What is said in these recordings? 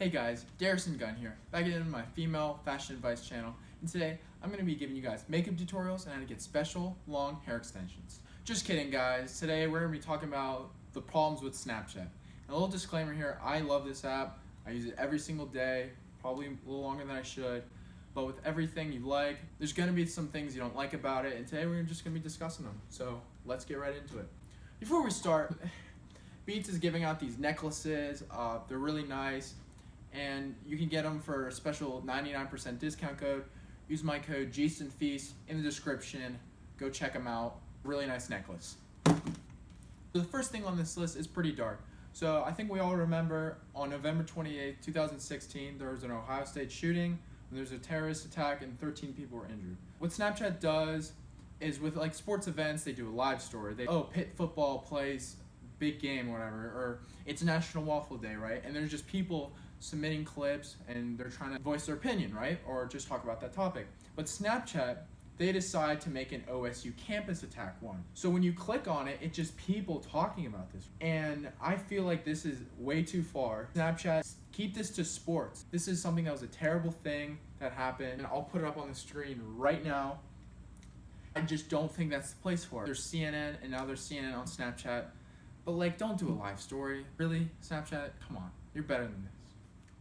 Hey guys, Dunn here, back again in my female fashion advice channel, and today I'm going to be giving you guys makeup tutorials and how to get special long hair extensions. Just kidding guys, today we're going to be talking about the problems with Snapchat. And a little disclaimer here, I love this app, I use it every single day, probably a little longer than I should, but with everything you like, there's going to be some things you don't like about it, and today we're just going to be discussing them, so let's get right into it. Before we start, Beats is giving out these necklaces, they're really nice, and you can get them for a special 99% discount code. Use my code GSTONFEAST in the description. Go check them out. Really nice necklace. So the first thing on this list is pretty dark. So I think we all remember on November 28, 2016, there was an Ohio State shooting. There was a terrorist attack and 13 people were injured. What Snapchat does is with like sports events, they do a live story. Pitt football plays big game or whatever, or it's National Waffle Day, right? And there's just people submitting clips and they're trying to voice their opinion, right? Or just talk about that topic. But Snapchat, they decide to make an OSU campus attack one. So when you click on it, it's just people talking about this. And I feel like this is way too far. Snapchat, keep this to sports. This is something that was a terrible thing that happened. And I'll put it up on the screen right now. I just don't think that's the place for it. There's CNN and now there's CNN on Snapchat. But like, don't do a live story. Really, Snapchat? Come on, you're better than this.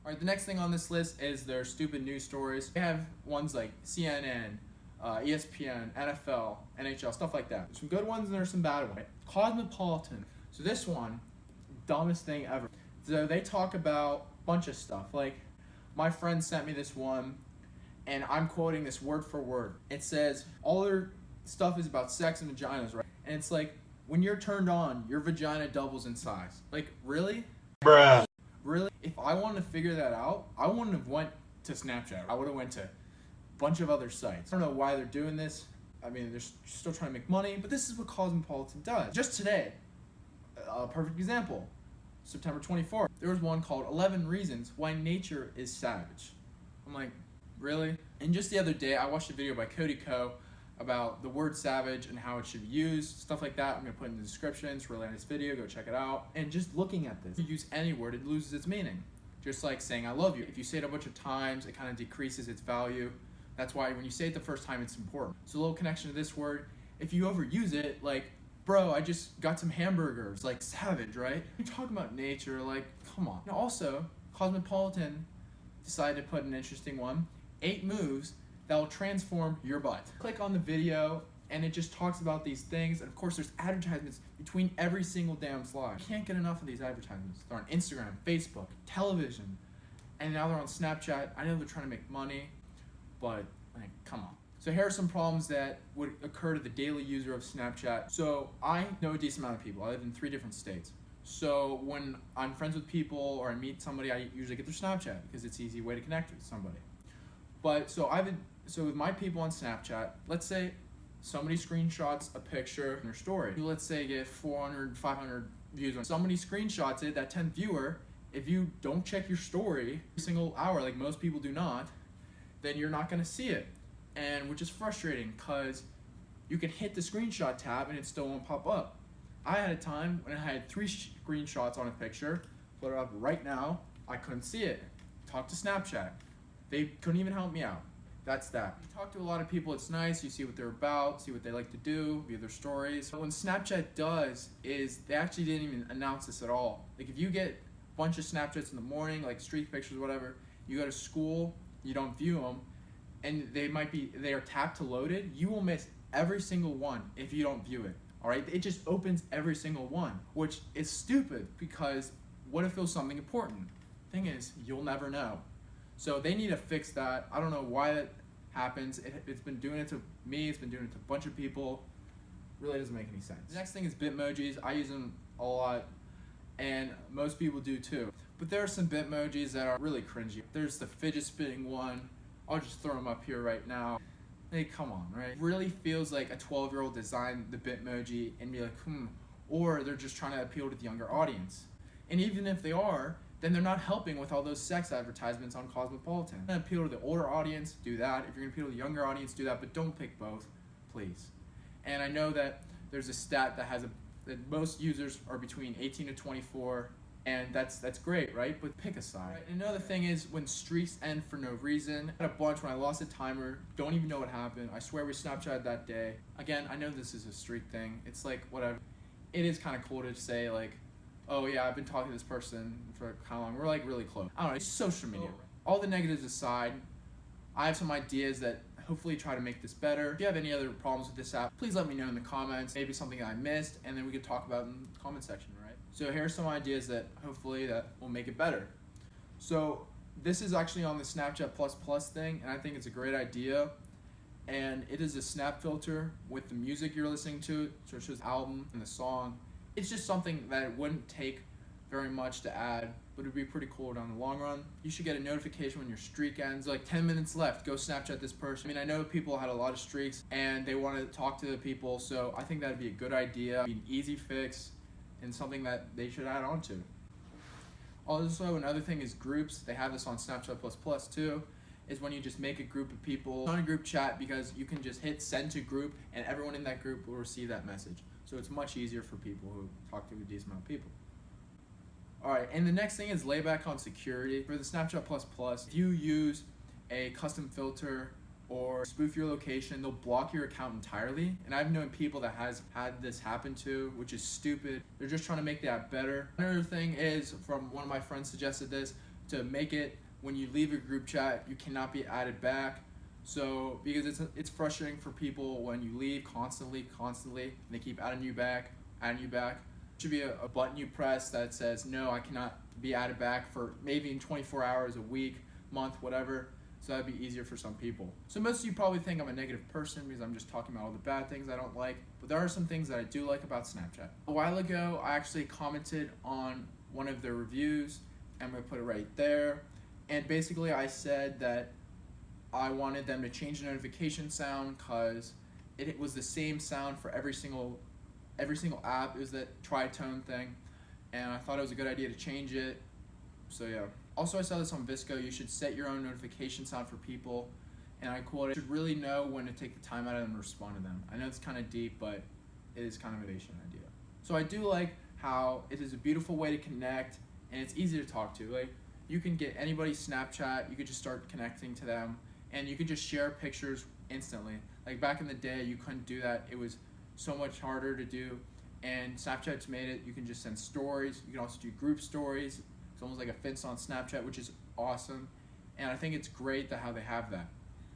Alright, the next thing on this list is their stupid news stories. They have ones like CNN, ESPN, NFL, NHL, stuff like that. There's some good ones and there's some bad ones. Cosmopolitan. So this one, dumbest thing ever. So they talk about a bunch of stuff. Like, my friend sent me this one, and I'm quoting this word for word. It says, all their stuff is about sex and vaginas, right? And it's like, when you're turned on, your vagina doubles in size. Like, really? Bruh. Really? If I wanted to figure that out, I wouldn't have went to Snapchat. I would have went to a bunch of other sites. I don't know why they're doing this. I mean, they're still trying to make money, but this is what Cosmopolitan does. Just today, a perfect example, September 24th, there was one called 11 Reasons Why Nature is Savage. I'm like, really? And just the other day, I watched a video by Cody Ko about the word savage and how it should be used, stuff like that. I'm going to put it in the description. It's a really nice video. Go check it out. And just looking at this, if you use any word, it loses its meaning. Just like saying I love you. If you say it a bunch of times, it kind of decreases its value. That's why when you say it the first time, it's important. So a little connection to this word. If you overuse it, like, bro, I just got some hamburgers, like savage, right? You're talking about nature, like, come on. And also, Cosmopolitan decided to put an interesting one. 8 moves that will transform your butt. Click on the video and it just talks about these things, and of course there's advertisements between every single damn slide. You can't get enough of these advertisements. They're on Instagram, Facebook, television, and now they're on Snapchat. I know they're trying to make money, but like, come on. So here are some problems that would occur to the daily user of Snapchat. So I know a decent amount of people. I live in 3 different states. So when I'm friends with people or I meet somebody, I usually get their Snapchat because it's an easy way to connect with somebody. But so with my people on Snapchat, let's say somebody screenshots a picture in their story. Let's say get 400, 500 views on. Somebody screenshots it, that 10th viewer, if you don't check your story every single hour, like most people do not, then you're not gonna see it. And which is frustrating because you can hit the screenshot tab and it still won't pop up. I had a time when I had 3 screenshots on a picture, put it up right now, I couldn't see it. Talk to Snapchat. They couldn't even help me out. That's that. You talk to a lot of people, it's nice, you see what they're about, see what they like to do, view their stories. But what Snapchat does is they actually didn't even announce this at all. Like if you get a bunch of Snapchats in the morning, like streak pictures, whatever, you go to school, you don't view them, and they are tapped to loaded, you will miss every single one if you don't view it. Alright? It just opens every single one, which is stupid because what if it was something important? Thing is, you'll never know. So they need to fix that. I don't know why that happens. It's been doing it to me. It's been doing it to a bunch of people. Really doesn't make any sense. The next thing is Bitmojis. I use them a lot, and most people do too. But there are some Bitmojis that are really cringy. There's the fidget spinning one. I'll just throw them up here right now. Hey, come on, right? It really feels like a 12-year-old designed the Bitmoji and be like, or they're just trying to appeal to the younger audience. And even if they are, then they're not helping with all those sex advertisements on Cosmopolitan. If you're gonna appeal to the older audience, do that. If you're gonna appeal to the younger audience, do that, but don't pick both, please. And I know that there's a stat that has that most users are between 18 to 24, And that's great, right? But pick a side. Right? And another thing is when streaks end for no reason. I had a bunch when I lost a timer, don't even know what happened. I swear we Snapchatted that day. Again, I know this is a streak thing. It's like, whatever. It is kind of cool to say like, oh yeah, I've been talking to this person for how long? We're like really close. I don't know, it's social media. All the negatives aside, I have some ideas that hopefully try to make this better. If you have any other problems with this app, please let me know in the comments. Maybe something I missed, and then we could talk about it in the comment section, right? So here are some ideas that hopefully that will make it better. So this is actually on the Snapchat Plus Plus thing, and I think it's a great idea. And it is a snap filter with the music you're listening to, so it shows the album and the song. It's just something that it wouldn't take very much to add, but it'd be pretty cool down the long run. You should get a notification when your streak ends, like 10 minutes left, go Snapchat this person. I mean, I know people had a lot of streaks and they want to talk to the people, so I think that'd be a good idea, be an easy fix, and something that they should add on to. Also, another thing is groups. They have this on Snapchat Plus Plus too, is when you just make a group of people on a group chat, because you can just hit send to group and everyone in that group will receive that message. So it's much easier for people who talk to a decent amount of people. Alright, and the next thing is lay back on security. For the Snapchat Plus Plus, if you use a custom filter or spoof your location, they'll block your account entirely. And I've known people that has had this happen to, which is stupid. They're just trying to make the app better. Another thing is, from one of my friends suggested this, to make it when you leave a group chat, you cannot be added back. So, because it's frustrating for people when you leave constantly, and they keep adding you back. Should be a button you press that says, no, I cannot be added back for maybe in 24 hours, a week, month, whatever. So that'd be easier for some people. So most of you probably think I'm a negative person because I'm just talking about all the bad things I don't like, but there are some things that I do like about Snapchat. A while ago, I actually commented on one of their reviews. I'm gonna put it right there. And basically I said that I wanted them to change the notification sound because it was the same sound for every single app. It was that tritone thing, and I thought it was a good idea to change it. So yeah. Also, I saw this on Visco. You should set your own notification sound for people, and I quote, "You should really know when to take the time out of them and respond to them." I know it's kind of deep, but it is kind of an innovation idea. So I do like how it is a beautiful way to connect, and it's easy to talk to. Like, you can get anybody's Snapchat, you could just start connecting to them, and you could just share pictures instantly. Like back in the day, you couldn't do that. It was so much harder to do, and Snapchat's made it. You can just send stories. You can also do group stories. It's almost like a fence on Snapchat, which is awesome, and I think it's great that how they have that.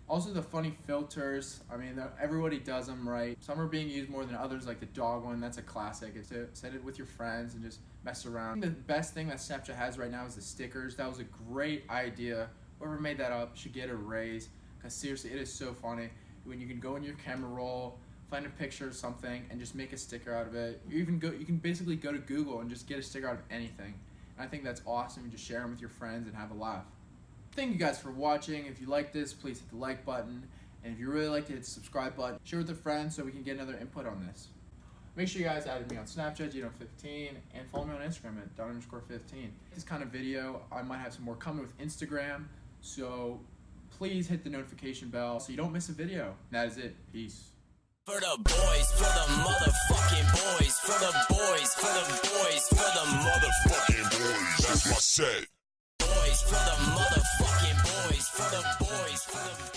Also, the funny filters, I mean, everybody does them, right? Some are being used more than others, like the dog one. That's a classic. It's to set it with your friends and just mess around. The best thing that Snapchat has right now is the stickers. That was a great idea. Whoever made that up should get a raise, because seriously, it is so funny when you can go in your camera roll, find a picture of something, and just make a sticker out of it. You can basically go to Google and just get a sticker out of anything. And I think that's awesome. You just share them with your friends and have a laugh. Thank you guys for watching. If you like this, please hit the like button. And if you really like it, hit the subscribe button. Share with a friend so we can get another input on this. Make sure you guys added me on Snapchat, Dunn15, and follow me on Instagram at Dunn_15. This kind of video, I might have some more coming with Instagram. So please hit the notification bell so you don't miss a video. That is it. Peace. For the boys, for the motherfucking boys, for the boys, for the boys, for the motherfucking boys. That's my set. Boys, for the motherfucking boys, for the boys, for the